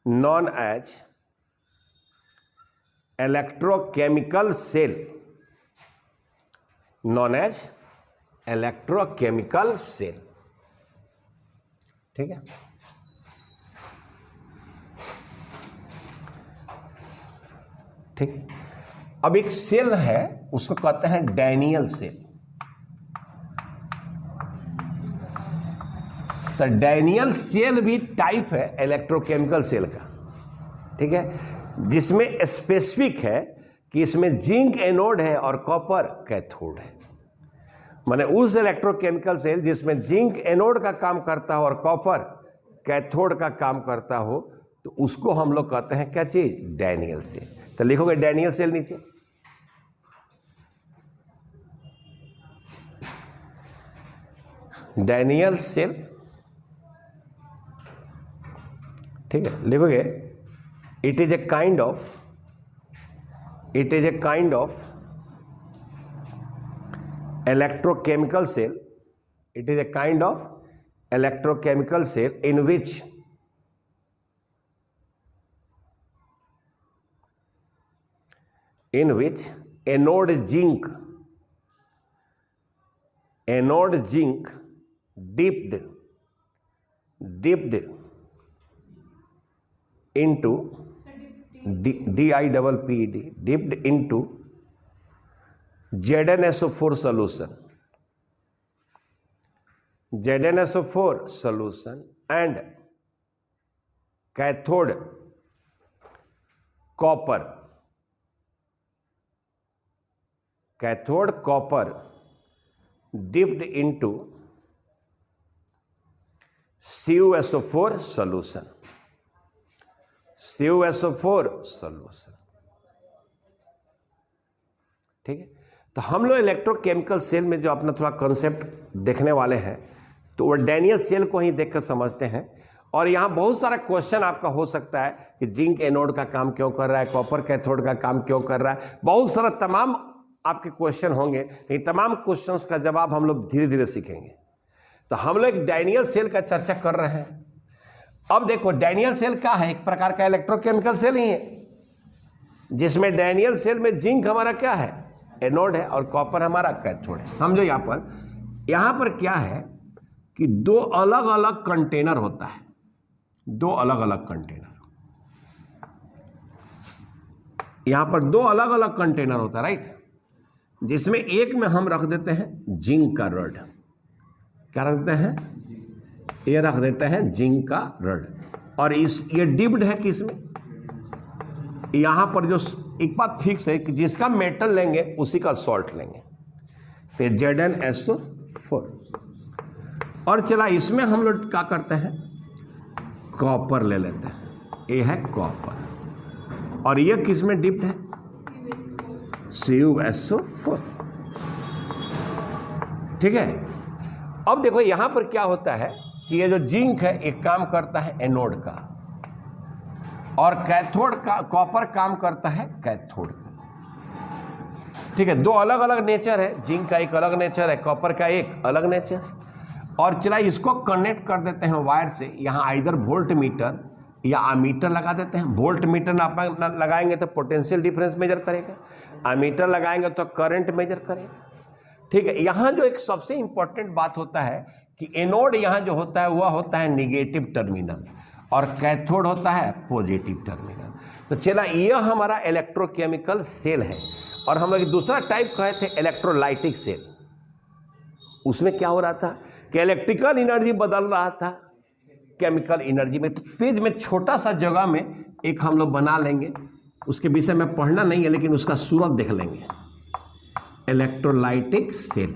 S1: known as electrochemical cell, ठीक है। ठीक है, अब एक सेल है उसको कहते हैं डैनियल सेल। तो डैनियल सेल भी टाइप है इलेक्ट्रोकेमिकल सेल का। ठीक है, जिसमें स्पेसिफिक है कि इसमें जिंक एनोड है और कॉपर कैथोड है। माने उस इलेक्ट्रोकेमिकल सेल जिसमें जिंक एनोड का काम करता हो और कॉपर कैथोड का काम करता हो, तो उसको हम लोग कहते हैं क्या चीज, डैनियल सेल। तो लिखोगे डैनियल सेल नीचे। डैनियल सेल, ठीक है, लिखोगे it is a kind of electrochemical cell. It is a kind of electrochemical cell in which anode zinc dipped into dipped into ZnSO4 solution and cathode copper dipped into CuSO4 solution. ठीक है, तो हम लोग electrochemical cell में जो अपना थोड़ा concept देखने वाले हैं, तो वो डैनियल सेल को ही देखकर समझते हैं। और यहाँ बहुत सारा क्वेश्चन आपका हो सकता है कि जिंक एनोड का काम क्यों कर रहा है, कॉपर कैथोड का काम क्यों कर रहा है, बहुत सारा तमाम आपके क्वेश्चन होंगे। इन तमाम क्वेश्चंस का जवाब हम लोग धीरे धीरे सीखेंगे। तो हम लोग डैनियल सेल का चर्चा कर रहे हैं। अब देखो डैनियल सेल क्या है, एक प्रकार का इलेक्ट्रोकेमिकल सेल ही है, जिसमें डैनियल सेल में जिंक हमारा क्या है, एनोड है, और कॉपर हमारा कैथोड है। समझो यहाँ पर क्या है कि दो अलग अलग कंटेनर होता है, दो अलग अलग कंटेनर, यहां पर दो अलग अलग कंटेनर होता है, राइट, जिसमें एक में हम रख देते हैं जिंक का रड। क्या रख देते हैं, ये रख देते हैं जिंक का रड, और ये डिप्ड है किसमें, यहां पर जो एक बात फिक्स है कि जिसका मेटल लेंगे उसी का सॉल्ट लेंगे, तो ZnSO4। और चला इसमें हम लोग क्या करते हैं, कॉपर ले लेते हैं, ये है कॉपर, और ये किसमें डिप्ड है, CuSO4। ठीक है, अब देखो यहां पर क्या होता है कि ये जो जिंक है एक काम करता है एनोड का, और कैथोड का कॉपर काम करता है कैथोड का। ठीक है, दो अलग अलग नेचर है, जिंक का एक अलग नेचर है, कॉपर का एक अलग नेचर है। और चला इसको कनेक्ट कर देते हैं वायर से, यहाँ आइदर वोल्ट मीटर या अमीटर लगा देते हैं। वोल्ट मीटर लगाएंगे तो पोटेंशियल डिफरेंस मेजर करेगा, अमीटर लगाएंगे तो करंट मेजर करेगा। ठीक है, यहाँ जो एक सबसे इंपॉर्टेंट बात होता है कि एनोड यहाँ जो होता है वह होता है निगेटिव टर्मिनल, और कैथोड होता है पॉजिटिव टर्मिनल। तो चला यह हमारा इलेक्ट्रोकेमिकल सेल है। और हम लोग दूसरा टाइप कहे थे इलेक्ट्रोलाइटिक सेल। उसमें क्या हो रहा था कि इलेक्ट्रिकल एनर्जी बदल रहा था केमिकल एनर्जी में। तो पेज में छोटा सा जगह में एक हम लोग बना लेंगे, उसके विषय में पढ़ना नहीं है लेकिन उसका सूरत देख लेंगे, इलेक्ट्रोलाइटिक सेल।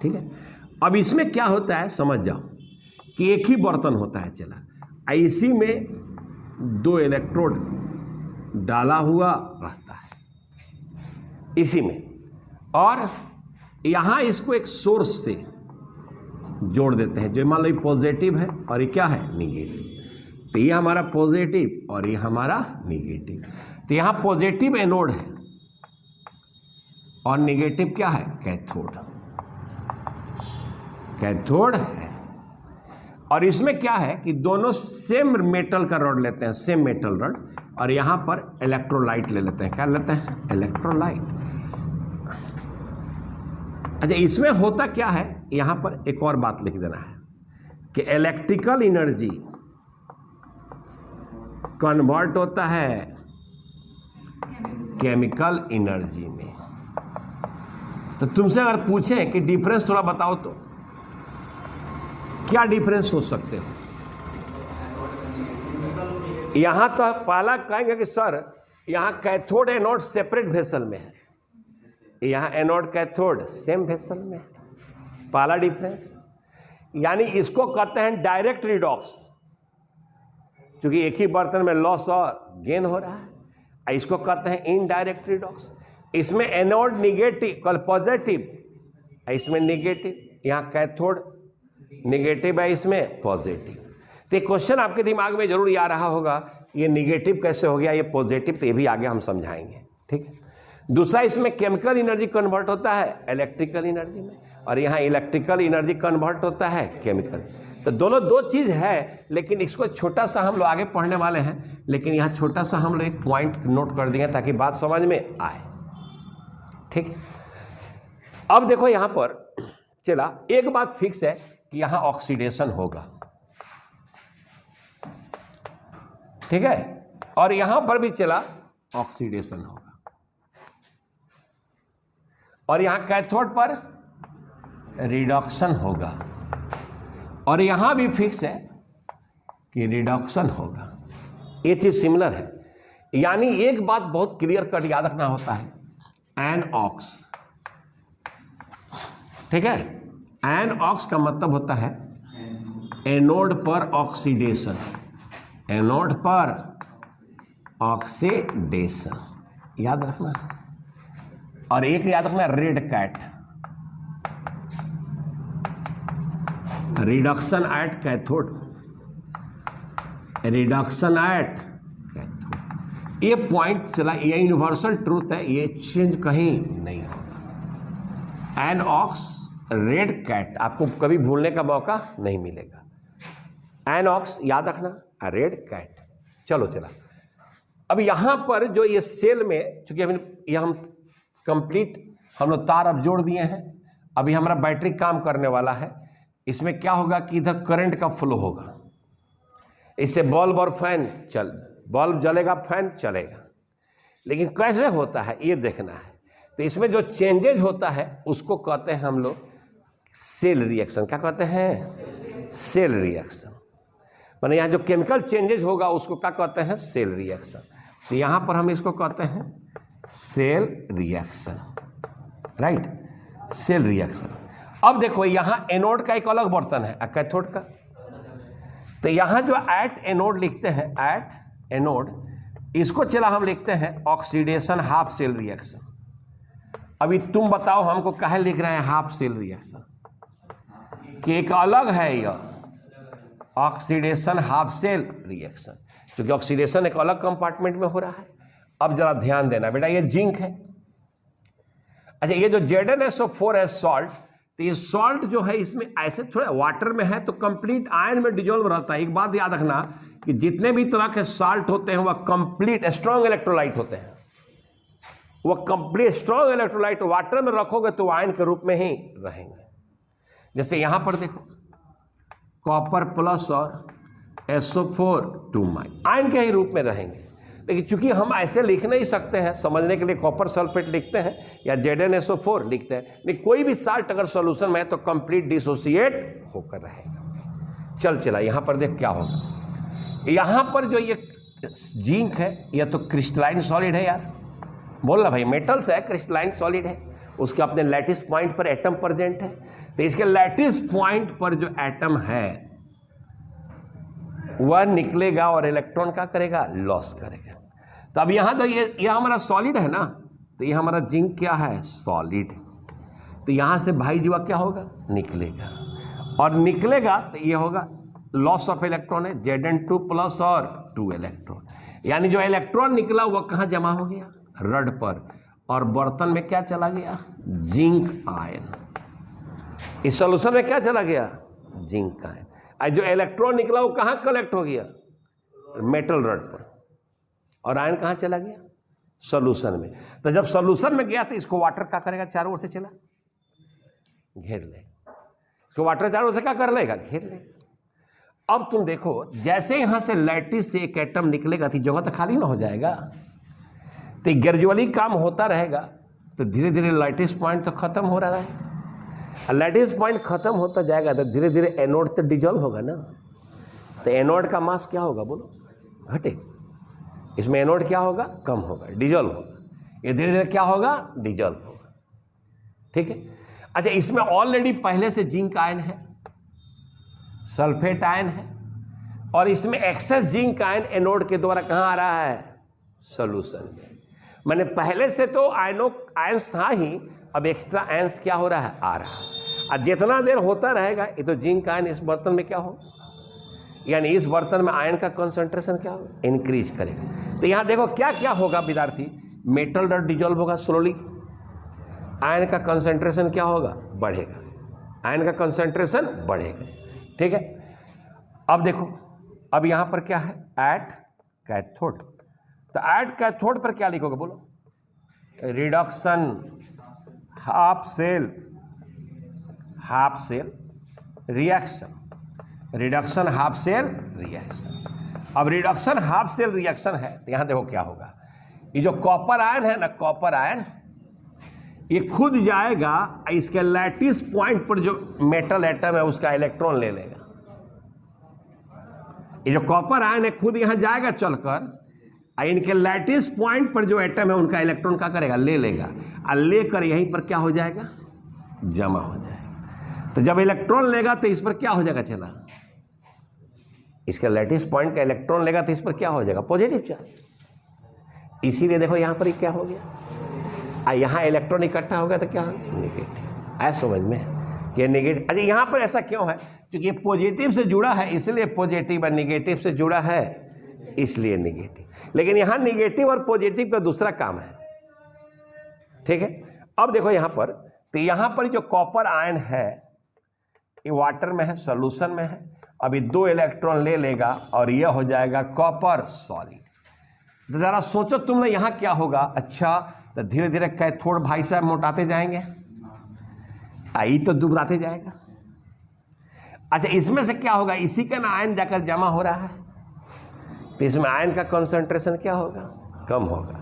S1: ठीक है, अब इसमें क्या होता है समझ जाओ कि एक ही बर्तन होता है, चला इसी में दो इलेक्ट्रोड डाला हुआ रहता है इसी में, और यहां इसको एक सोर्स से जोड़ देते हैं जो मान लो पॉजिटिव है और ये क्या है निगेटिव। तो ये हमारा पॉजिटिव और ये हमारा निगेटिव। तो यहां पॉजिटिव एनोड है और निगेटिव क्या है कैथोड, कैथोड है। और इसमें क्या है कि दोनों सेम मेटल का रॉड लेते हैं, सेम मेटल रॉड, और यहां पर इलेक्ट्रोलाइट ले लेते हैं। क्या लेते हैं, इलेक्ट्रोलाइट। अच्छा, इसमें होता क्या है, यहां पर एक और बात लिख देना है कि इलेक्ट्रिकल एनर्जी कन्वर्ट होता है केमिकल एनर्जी में। तो तुमसे अगर पूछें कि डिफरेंस थोड़ा बताओ तो क्या डिफरेंस हो सकते हो, यहां तो पहला कहेंगे कि सर यहां कैथोड एनोड सेपरेट वेसल में है, यहां एनोड कैथोड सेम वेसल में है, पहला डिफरेंस। यानी इसको कहते हैं डायरेक्ट रिडॉक्स, क्योंकि एक ही बर्तन में लॉस और गेन हो रहा है। इसको कहते हैं इनडायरेक्ट रिडॉक्स। इसमें एनोड निगेटिव कल पॉजिटिव, इसमें निगेटिव, यहाँ कैथोड निगेटिव है, इसमें पॉजिटिव। तो क्वेश्चन आपके दिमाग में जरूर आ रहा होगा ये निगेटिव कैसे हो गया, ये पॉजिटिव, तो ये भी आगे हम समझाएंगे, ठीक है। दूसरा, इसमें केमिकल एनर्जी कन्वर्ट होता है इलेक्ट्रिकल एनर्जी में, और यहाँ इलेक्ट्रिकल एनर्जी कन्वर्ट होता है केमिकल। तो दोनों दो चीज़ है, लेकिन इसको छोटा सा हम लोग आगे पढ़ने वाले हैं, लेकिन यहाँ छोटा सा हम लोग एक पॉइंट नोट कर देंगे ताकि बात समझ में आए, ठीक है। अब देखो यहाँ पर चला, एक बात फिक्स है कि यहाँ ऑक्सीडेशन होगा, ठीक है, और यहां पर भी चला ऑक्सीडेशन होगा, और यहां कैथोड पर रिडक्शन होगा, और यहां भी फिक्स है कि रिडक्शन होगा। ये चीज सिमिलर है। यानी एक बात बहुत क्लियर कट याद रखना होता है, एन ऑक्स, ठीक है। एन ऑक्स का मतलब होता है एनोड पर ऑक्सीडेशन, एनोड पर ऑक्सीडेशन, याद रखना। और एक याद रखना red cat, reduction at cathode, reduction at cathode. ये पॉइंट चला, ये यूनिवर्सल ट्रूथ है, ये चेंज कहीं नहीं होगा। एन ऑक्स रेड कैट, आपको कभी भूलने का मौका नहीं मिलेगा। एन ऑक्स याद रखना, रेड कैट। चलो चला, अब यहां पर जो ये सेल में, चूंकि अभी हम कंप्लीट हम लोग तार अब जोड़ दिए हैं, अभी हमारा बैटरी काम करने वाला है। इसमें क्या होगा कि इधर करंट का फ्लो होगा, इससे बल्ब और फैन बल्ब जलेगा, फैन चलेगा। लेकिन कैसे होता है ये देखना है। तो इसमें जो चेंजेज होता है उसको कहते हैं हम लोग सेल रिएक्शन। क्या कहते हैं? Cell reaction. माने यहाँ जो केमिकल चेंजेज होगा उसको क्या कहते हैं? Cell reaction. तो यहाँ पर हम इसको कहते हैं cell reaction, right, cell reaction. अब देखो यहाँ एनोड का एक अलग बर्तन है कैथोड का। तो यहाँ जो एट एनोड लिखते हैं, एट एनोड, इसको चला हम लिखते हैं ऑक्सीडेशन हाफ सेल रिएक्शन। अभी तुम बताओ हमको काहे लिख रहे हैं हाफ सेल रिएक्शन? कि एक अलग है यह ऑक्सीडेशन हाफ सेल रिएक्शन, क्योंकि ऑक्सीडेशन एक अलग कंपार्टमेंट में हो रहा है। अब जरा ध्यान देना बेटा, ये जिंक है। अच्छा, ये जो ZnSO4 है सॉल्ट, तो ये सॉल्ट जो है इसमें ऐसे थोड़ा वाटर में है तो कंप्लीट आयन में डिजोल्व रहता है। एक बात याद रखना कि जितने भी तरह के सॉल्ट होते हैं वह कंप्लीट स्ट्रॉन्ग इलेक्ट्रोलाइट होते हैं। वह कंप्लीट स्ट्रॉन्ग इलेक्ट्रोलाइट वाटर में रखोगे तो आयन के रूप में ही रहेंगे। जैसे यहां पर देखो, कॉपर प्लस और SO4 2- आयन के ही रूप में रहेंगे। लेकिन चूंकि हम ऐसे लिख नहीं सकते हैं, समझने के लिए कॉपर सल्फेट लिखते हैं या ZnSO4 लिखते हैं, लेकिन कोई भी साल्ट अगर सॉल्यूशन में है तो कंप्लीट डिसोसिएट होकर रहेगा। चल चला यहां पर देख क्या होगा। यहां पर जो ये जिंक है यह तो क्रिस्टलाइन सॉलिड है यार, बोल ना भाई, मेटल्स है, क्रिस्टलाइन सॉलिड है, उसके अपने लैटिस पॉइंट पर एटम प्रेजेंट है। तो इसके लैटिस पॉइंट पर जो एटम है वह निकलेगा और इलेक्ट्रॉन क्या करेगा? लॉस करेगा। तो अब यहां तो ये हमारा सॉलिड है ना, तो ये हमारा जिंक क्या है? सॉलिड। तो यहां से भाई जीवा क्या होगा? निकलेगा, और निकलेगा तो ये होगा लॉस ऑफ इलेक्ट्रॉन है, Zn2 प्लस और 2 इलेक्ट्रॉन। यानी जो इलेक्ट्रॉन निकला वह कहां जमा हो गया? रड पर, और बर्तन में क्या चला गया? Zinc ion. इस सॉल्यूशन में क्या चला गया? Zinc ion. जो इलेक्ट्रॉन निकला वो कहां कलेक्ट हो गया? मेटल रड पर, और आयन कहां चला गया? सॉल्यूशन में। तो जब सॉल्यूशन में गया तो इसको वाटर क्या करेगा? चारों ओर से चला घेर ले, इसको वाटर चारों ओर से क्या कर लेगा? घेर लेगा। अब तुम देखो, जैसे यहां से लैटिस से एक एटम निकलेगा तो जगह तो खाली ना हो जाएगा, तो ग्रेजुअली काम होता रहेगा। तो धीरे धीरे लैटिस पॉइंट तो खत्म हो रहा है, लैटिस पॉइंट खत्म होता जाएगा तो धीरे धीरे एनोड तो डिजॉल्व होगा ना। तो एनोड का मास क्या होगा बोलो? घटेगा। इसमें एनोड क्या होगा, कम होगा, डिजॉल्व होगा। ये धीरे धीरे क्या होगा, डिजॉल्व होगा। ठीक है। अच्छा, इसमें ऑलरेडी पहले से जिंक आयन है, सल्फेट आयन है, और इसमें एक्सेस जिंक आयन एनोड के द्वारा कहाँ आ रहा है, सॉल्यूशन में। मैंने पहले से तो आयंस था ही, अब एक्स्ट्रा आयंस क्या हो रहा है, आ रहा है। और जितना देर होता रहेगा ये तो जिंक आयन इस बर्तन में क्या हो, यानी इस बर्तन में आयन का कंसंट्रेशन क्या होगा, इंक्रीज करेगा। तो यहाँ देखो क्या क्या होगा विद्यार्थी, मेटल डॉट डिजॉल्व होगा स्लोली, आयन का कंसंट्रेशन क्या होगा, बढ़ेगा, आयन का कंसंट्रेशन बढ़ेगा। ठीक है। अब देखो, अब यहाँ पर क्या है, एट कैथोड। तो एट कैथोड पर क्या लिखोगे बोलो, reduction half cell reaction, reduction half cell reaction. अब रिडक्शन हाफ सेल रिएक्शन है, यहां देखो क्या होगा, ये जो कॉपर आयन है ना, कॉपर आयन ये खुद जाएगा, इसके लैटिस पॉइंट पर जो मेटल एटम है उसका इलेक्ट्रॉन ले लेगा। ये जो कॉपर आयन है खुद यहां जाएगा चलकर, इनके लैटिस पॉइंट पर जो एटम है उनका इलेक्ट्रॉन क्या करेगा, ले लेगा, और लेकर यहीं पर क्या हो जाएगा, जमा हो जाएगा। तो जब इलेक्ट्रॉन लेगा तो इस पर क्या हो जाएगा, चला इसके लैटिस पॉइंट का इलेक्ट्रॉन लेगा तो इस पर क्या हो जाएगा, पॉजिटिव चार्ज। इसीलिए देखो यहां पर क्या हो गया, यहां इलेक्ट्रॉन इकट्ठा हो गया तो क्या हो गया, नेगेटिव। ऐसा समझ में कि नेगेटिव। अच्छा, यहां पर ऐसा क्यों है, क्योंकि ये पॉजिटिव से जुड़ा है इसलिए पॉजिटिव, और नेगेटिव से जुड़ा है इसलिए नेगेटिव। लेकिन यहां नेगेटिव और पॉजिटिव का दूसरा काम है। ठीक है। अब देखो यहां पर, तो यहां पर जो कॉपर आयन है ये वाटर में है, सॉल्यूशन में है। अभी 2 इलेक्ट्रॉन ले लेगा और यह हो जाएगा कॉपर सॉलिड। तो जरा सोचो तुम लोग यहां क्या होगा। अच्छा, तो धीरे धीरे कैथोड भाई साहब मोटाते जाएंगे, आई तो दुबराते जाएगा। अच्छा, इसमें से क्या होगा, इसी का ना आयन जाकर जमा हो रहा है, तो इसमें आयन का कंसंट्रेशन क्या होगा, कम होगा।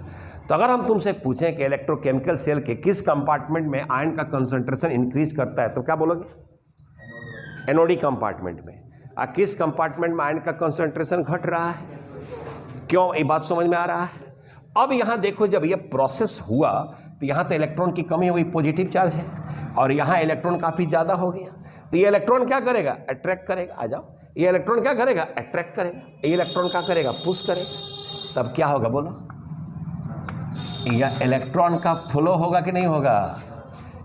S1: तो अगर हम तुमसे पूछें कि इलेक्ट्रोकेमिकल सेल के किस कंपार्टमेंट में आयन का कंसंट्रेशन इंक्रीज करता है, तो क्या बोलोगे, एनोडी कंपार्टमेंट में। और किस कंपार्टमेंट में आयन का कंसंट्रेशन घट रहा है, क्यों, ये बात समझ में आ रहा है। अब यहां देखो, जब ये प्रोसेस हुआ तो यहां तो इलेक्ट्रॉन की कमी हो गई, पॉजिटिव चार्ज है, और यहां इलेक्ट्रॉन काफी ज्यादा हो गया। तो ये इलेक्ट्रॉन क्या करेगा, अट्रैक्ट करेगा। आ जाओ, ये इलेक्ट्रॉन क्या करेगा, अट्रैक्ट करेगा, ये इलेक्ट्रॉन क्या करेगा, पुश करेगा। तब क्या होगा बोलो, या इलेक्ट्रॉन का फ्लो होगा कि नहीं होगा,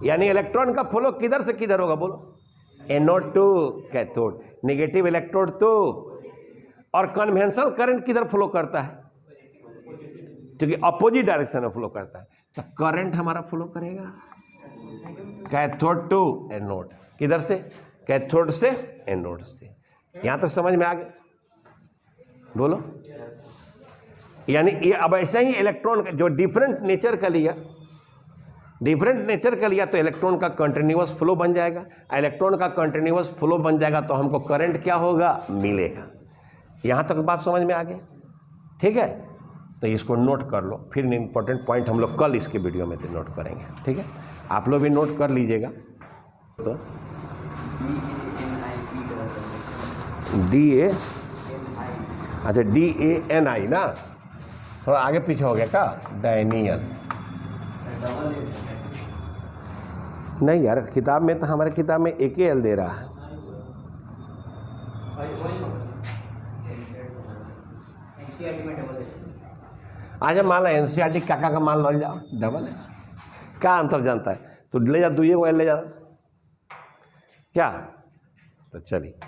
S1: यानी इलेक्ट्रॉन का फ्लो किधर से किधर होगा बोलो, anode to cathode, negative electrode to. और कन्वेंशनल करंट किधर फ्लो करता है, क्योंकि अपोजिट डायरेक्शन में फ्लो करता है। तो करंट हमारा फ्लो करेगा कैथोड टू एनोड, किधर से, कैथोड से एनोड से। यहां तक समझ में आ गया, बोलो। यानी ये अब ऐसे ही इलेक्ट्रॉन का जो डिफरेंट नेचर का लिया, तो इलेक्ट्रॉन का कंटिन्यूअस फ्लो बन जाएगा। इलेक्ट्रॉन का कंटिन्यूअस फ्लो बन जाएगा तो हमको करंट क्या होगा, मिलेगा। यहां तक बात समझ में आ गई, ठीक है। तो इसको नोट कर लो, फिर इंपॉर्टेंट पॉइंट हम लोग कल इसके वीडियो में नोट करेंगे, ठीक है। आप लोग भी नोट कर लीजिएगा। तो DA, अच्छा DANI ना, थोड़ा आगे पीछे हो गया का, डायनियल। नहीं यार, किताब में तो, हमारे किताब में एक ही एल दे रहा है। अच्छा, मान लो NCERT काका का मान लो जाओ, डबल है, क्या अंतर जानता है, तो ले जा, 2 एल ले जा क्या, तो चलिए।